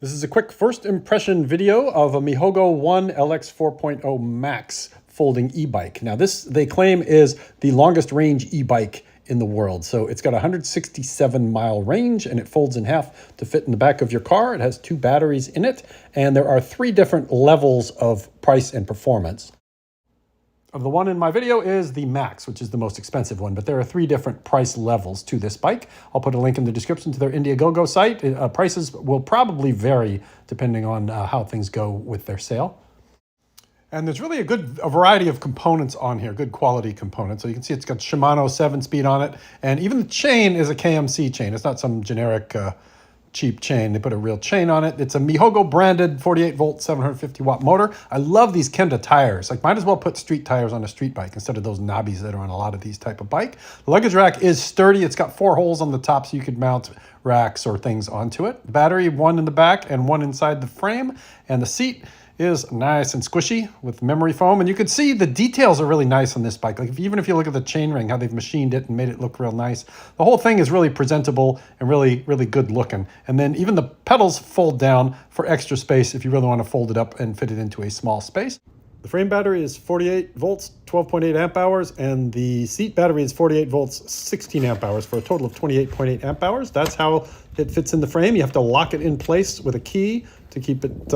This is a quick first impression video of a Mihogo 1 LX 4.0 Max folding e-bike. Now this, they claim, is the longest range e-bike in the world. So it's got a 167 mile range and it folds in half to fit in the back of your car. It has 2 batteries in it and there are 3 different levels of price and performance. The one in my video is the Max, which is the most expensive one, but there are 3 different price levels to this bike. I'll put a link in the description to their Indiegogo site. Prices will probably vary depending on how things go with their sale. And there's really a variety of components on here, good quality components. So you can see it's got Shimano 7-speed on it, and even the chain is a KMC chain. It's not some generic cheap chain. They put a real chain on it. It's a Mihogo branded 48 volt 750 watt motor. I love these Kenda tires. Like, might as well put street tires on a street bike instead of those knobbies that are on a lot of these type of bike. The luggage rack is sturdy. It's got 4 holes on the top so you could mount racks or things onto it. The battery, 1 in the back and 1 inside the frame, and the seat is nice and squishy with memory foam. And you can see the details are really nice on this bike. Like, even if you look at the chain ring, how they've machined it and made it look real nice. The whole thing is really presentable and really, really good looking. And then even the pedals fold down for extra space if you really want to fold it up and fit it into a small space. The frame battery is 48 volts, 12.8 amp hours, and the seat battery is 48 volts, 16 amp hours for a total of 28.8 amp hours. That's how it fits in the frame. You have to lock it in place with a key to keep it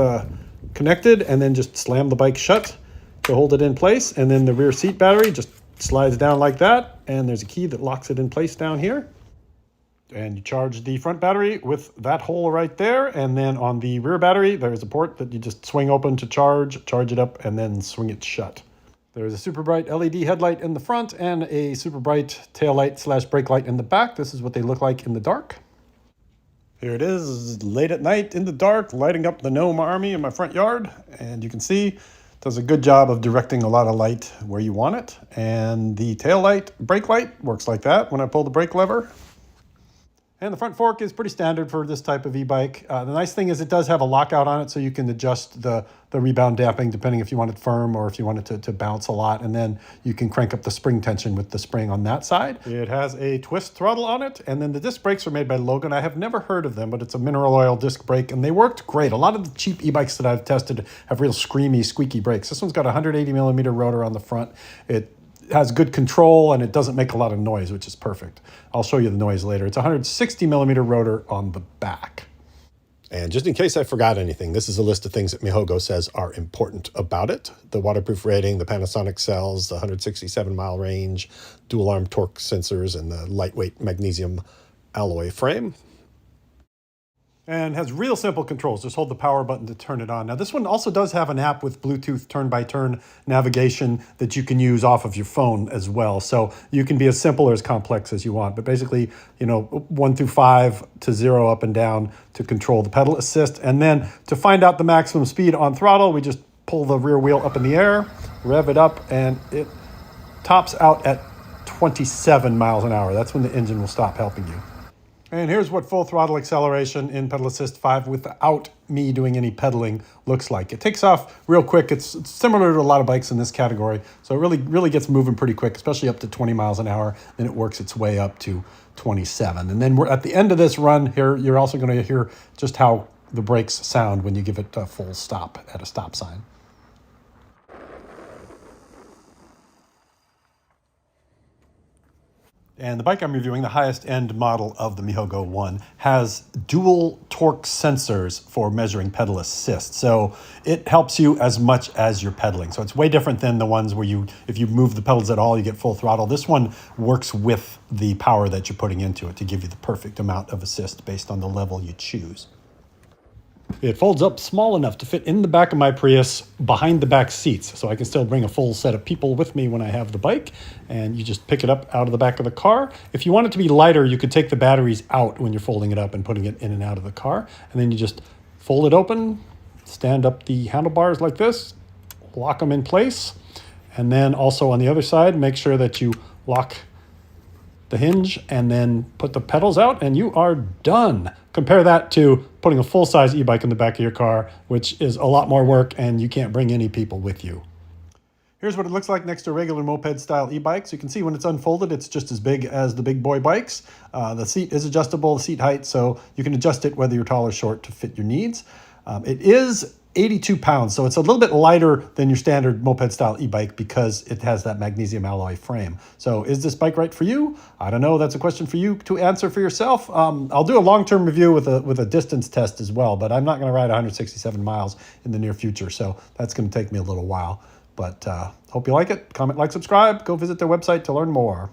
connected, and then just slam the bike shut to hold it in place. And then the rear seat battery just slides down like that, and there's a key that locks it in place down here. And you charge the front battery with that hole right there, and then on the rear battery there's a port that you just swing open to charge it up, and then swing it shut. There's a super bright LED headlight in the front and a super bright tail light / brake light in the back. This is what they look like in the dark. Here it is, late at night in the dark, lighting up the gnome army in my front yard. And you can see it does a good job of directing a lot of light where you want it. And the tail light, brake light, works like that when I pull the brake lever. And the front fork is pretty standard for this type of e-bike. The nice thing is it does have a lockout on it, so you can adjust the rebound damping depending if you want it firm or if you want it to bounce a lot. And then you can crank up the spring tension with the spring on that side. It has a twist throttle on it. And then the disc brakes are made by Logan. I have never heard of them, but it's a mineral oil disc brake, and they worked great. A lot of the cheap e-bikes that I've tested have real screamy, squeaky brakes. This one's got a 180 millimeter rotor on the front. It has good control and it doesn't make a lot of noise, which is perfect. I'll show you the noise later. It's a 160 millimeter rotor on the back. And just in case I forgot anything, this is a list of things that Mihogo says are important about it. The waterproof rating, the Panasonic cells, the 167 mile range, dual arm torque sensors, and the lightweight magnesium alloy frame. And has real simple controls. Just hold the power button to turn it on. Now this one also does have an app with Bluetooth turn-by-turn navigation that you can use off of your phone as well. So you can be as simple or as complex as you want. But basically, 1 through 5 to 0 up and down to control the pedal assist. And then to find out the maximum speed on throttle, we just pull the rear wheel up in the air, rev it up, and it tops out at 27 miles an hour. That's when the engine will stop helping you. And here's what full throttle acceleration in Pedal Assist 5 without me doing any pedaling looks like. It takes off real quick. It's similar to a lot of bikes in this category. So it really gets moving pretty quick, especially up to 20 miles an hour. Then it works its way up to 27. And then we're at the end of this run here. You're also going to hear just how the brakes sound when you give it a full stop at a stop sign. And the bike I'm reviewing, the highest end model of the Mihogo 1, has dual torque sensors for measuring pedal assist. So it helps you as much as you're pedaling. So it's way different than the ones where if you move the pedals at all, you get full throttle. This one works with the power that you're putting into it to give you the perfect amount of assist based on the level you choose. It folds up small enough to fit in the back of my Prius behind the back seats, so I can still bring a full set of people with me when I have the bike, and you just pick it up out of the back of the car. If you want it to be lighter, you could take the batteries out when you're folding it up and putting it in and out of the car, and then you just fold it open, stand up the handlebars like this, lock them in place, and then also on the other side, make sure that you lock the hinge and then put the pedals out, and you are done. Compare that to putting a full-size e-bike in the back of your car, which is a lot more work and you can't bring any people with you. Here's what it looks like next to a regular moped-style e-bike. So you can see when it's unfolded, it's just as big as the big boy bikes. The seat is adjustable, the seat height, so you can adjust it whether you're tall or short to fit your needs. It is 82 pounds, so it's a little bit lighter than your standard moped-style e-bike because it has that magnesium alloy frame. So is this bike right for you? I don't know. That's a question for you to answer for yourself. I'll do a long-term review with a distance test as well, but I'm not going to ride 167 miles in the near future, so that's going to take me a little while. But hope you like it. Comment, like, subscribe. Go visit their website to learn more.